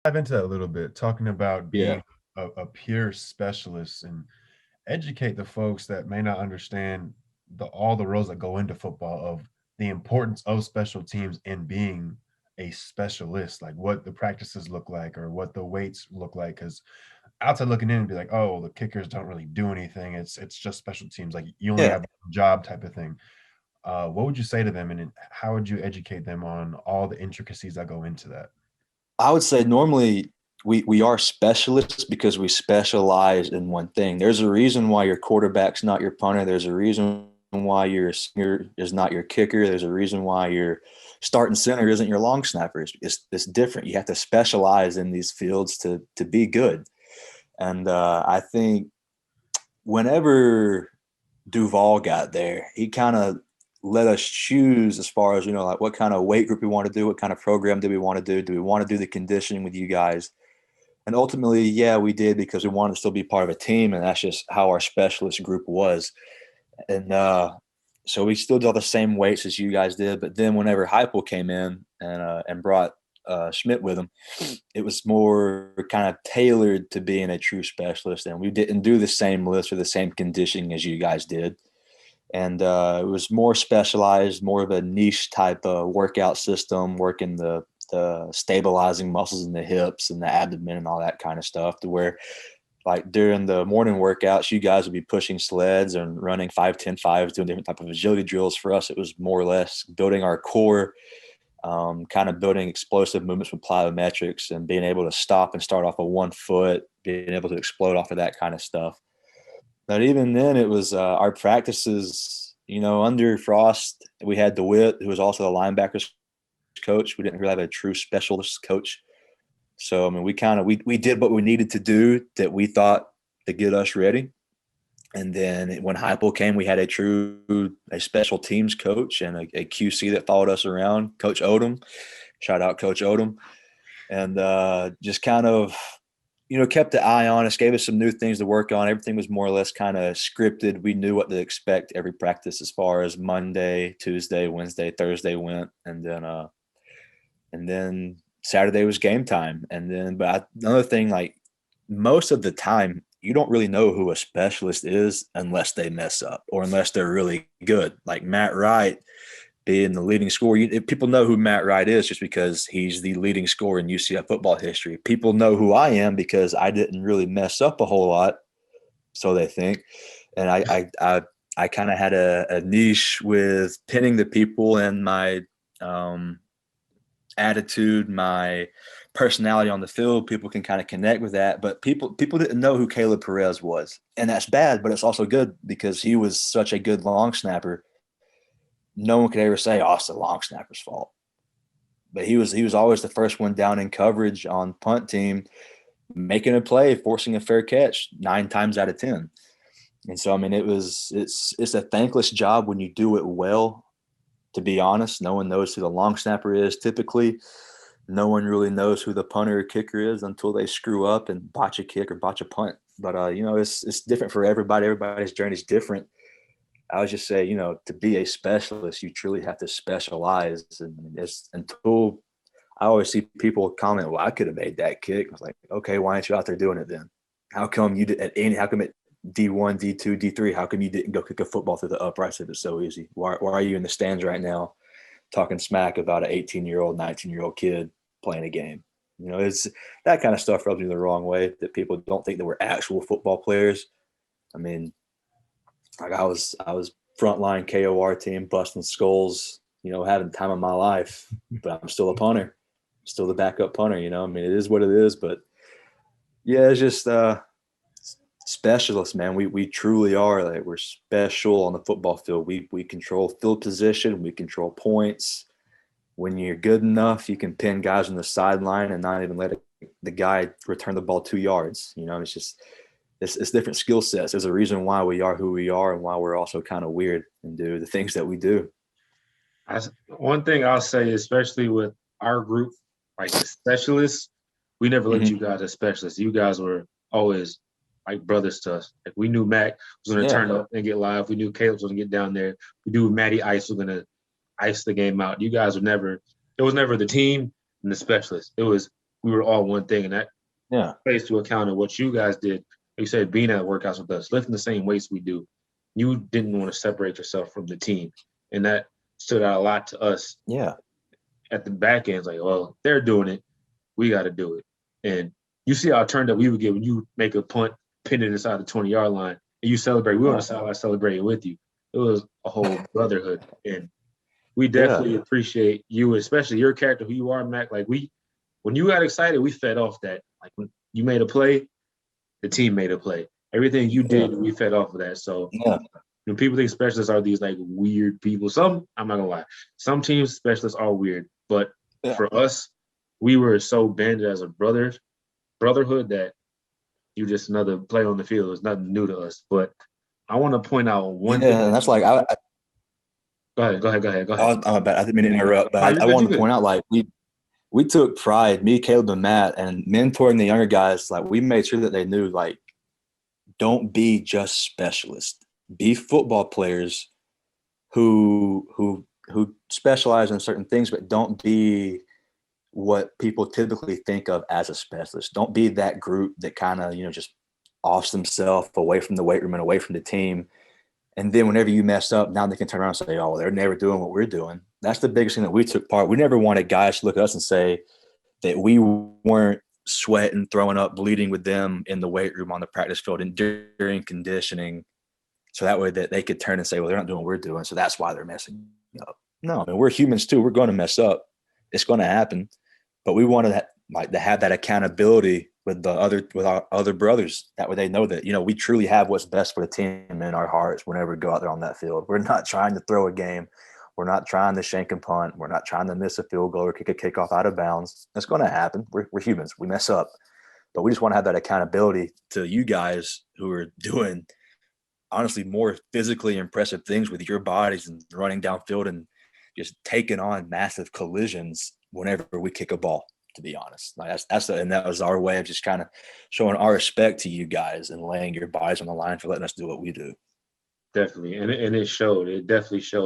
dive into that a little bit, talking about Yeah. being a peer specialist and educate the folks that may not understand all the roles that go into football of the importance of special teams in being a specialist, like what the practices look like or what the weights look like. Because outside looking in and be like, oh, the kickers don't really do anything. It's just special teams. Like you only Yeah. have one job type of thing. What would you say to them, and how would you educate them on all the intricacies that go into that? I would say normally we are specialists because we specialize in one thing. There's a reason why your quarterback's not your punter. There's a reason why your singer is not your kicker. There's a reason why your starting center isn't your long snapper. It's different. You have to specialize in these fields to be good. And I think whenever Duval got there, he kind of let us choose as far as, like what kind of weight group we want to do, what kind of program do we want to do? Do we want to do the conditioning with you guys? And ultimately, yeah, we did because we wanted to still be part of a team. And that's just how our specialist group was. And so we still did all the same weights as you guys did. But then whenever Heupel came in and brought Schmidt with him, it was more kind of tailored to being a true specialist. And we didn't do the same list or the same conditioning as you guys did. And it was more specialized, more of a niche type of workout system, working the stabilizing muscles in the hips and the abdomen and all that kind of stuff, to where like during the morning workouts, you guys would be pushing sleds and running 5, 10, 5s, doing different type of agility drills. For us, it was more or less building our core, kind of building explosive movements with plyometrics and being able to stop and start off of 1 foot, being able to explode off of that kind of stuff. But even then, it was our practices, under Frost, we had DeWitt, who was also the linebackers coach. We didn't really have a true specialist coach. So, I mean, we did what we needed to do that we thought to get us ready. And then when Heupel came, we had a special teams coach and a QC that followed us around, Coach Odom. Shout out Coach Odom. And just kind of, kept the eye on us, gave us some new things to work on. Everything was more or less kind of scripted. We knew what to expect every practice as far as Monday, Tuesday, Wednesday, Thursday went. And then Saturday was game time. But another thing, like most of the time, you don't really know who a specialist is unless they mess up or unless they're really good. Like Matt Wright being the leading scorer. People know who Matt Wright is just because he's the leading scorer in UCF football history. People know who I am because I didn't really mess up a whole lot, so they think. And I kind of had a niche with pinning the people and my attitude, my personality on the field. People can kind of connect with that, but people didn't know who Caleb Perez was, and that's bad, but it's also good because he was such a good long snapper. No one could ever say, "Oh, it's the long snapper's fault." But he was always the first one down in coverage on punt team, making a play, forcing a fair catch 9 times out of 10. And so, I mean, it's a thankless job when you do it well. To be honest, no one knows who the long snapper is typically. No one really knows who the punter or kicker is until they screw up and botch a kick or botch a punt. But it's different for everybody. Everybody's journey is different. I would just say, to be a specialist, you truly have to specialize. And it's until I always see people comment, "Well, I could have made that kick." I was like, "Okay, why aren't you out there doing it then? How come you did at any? How come at D1, D2, D3? How come you didn't go kick a football through the uprights if it's so easy? Why are you in the stands right now talking smack about an 18-year-old, 19-year-old kid playing a game?" It's that kind of stuff rubs me the wrong way, that people don't think that we're actual football players. I mean, like I was frontline KOR team, busting skulls, having the time of my life, but I'm still a punter, still the backup punter. I mean, it is what it is. But yeah, it's just specialists, man. We truly are, like, we're special on the football field. We control field position, we control points. When you're good enough, you can pin guys on the sideline and not even let the guy return the ball 2 yards. It's just it's different skill sets. There's a reason why we are who we are and why we're also kind of weird and do the things that we do. One thing I'll say, especially with our group, like the specialists, we never looked at Mm-hmm. you guys as specialists. You guys were always like brothers to us. Like we knew Mac was going to Yeah. turn up and get live. We knew Caleb was going to get down there. We knew Matty Ice was going to ice the game out. You guys were never. It was never the team and the specialist. It was we were all one thing, and that Yeah. takes to account of what you guys did. Like you said, being at workouts with us, lifting the same weights we do. You didn't want to separate yourself from the team, and that stood out a lot to us Yeah. at the back end. It's like, well, they're doing it, we got to do it. And you see how turned up we would get when you make a punt, pin it inside the 20-yard line, and you celebrate. We were on the sideline celebrating with you. It was a whole brotherhood, and we definitely appreciate you, especially your character, who you are, Mac. Like when you got excited, we fed off that. Like when you made a play, the team made a play. Everything you did, we fed off of that. So when people think specialists are these like weird people, some, I'm not gonna lie, some teams specialists are weird, but for us, we were so banded as a brotherhood that you just another play on the field. It was nothing new to us. But I want to point out one thing. And that's like Go ahead. I didn't mean to interrupt, No, but I wanted to point out, like, we took pride, me, Caleb, and Matt, and mentoring the younger guys. Like, we made sure that they knew, like, don't be just specialists. Be football players who specialize in certain things, but don't be what people typically think of as a specialist. Don't be that group that kind of, just offs themselves away from the weight room and away from the team. And then whenever you mess up, now they can turn around and say, oh, they're never doing what we're doing. That's the biggest thing that we took part. We never wanted guys to look at us and say that we weren't sweating, throwing up, bleeding with them in the weight room, on the practice field, and during conditioning. So that way that they could turn and say, well, they're not doing what we're doing, so that's why they're messing up. No, I mean, we're humans too. We're going to mess up. It's going to happen. But we wanted to have that accountability with our other brothers. That way they know that, we truly have what's best for the team in our hearts whenever we go out there on that field. We're not trying to throw a game. We're not trying to shank and punt. We're not trying to miss a field goal or kick a kickoff out of bounds. That's going to happen. We're humans. We mess up. But we just want to have that accountability to you guys who are doing, honestly, more physically impressive things with your bodies and running downfield and just taking on massive collisions whenever we kick a ball, to be honest. Like and that was our way of just kind of showing our respect to you guys and laying your bodies on the line for letting us do what we do. Definitely. And it showed. It definitely showed.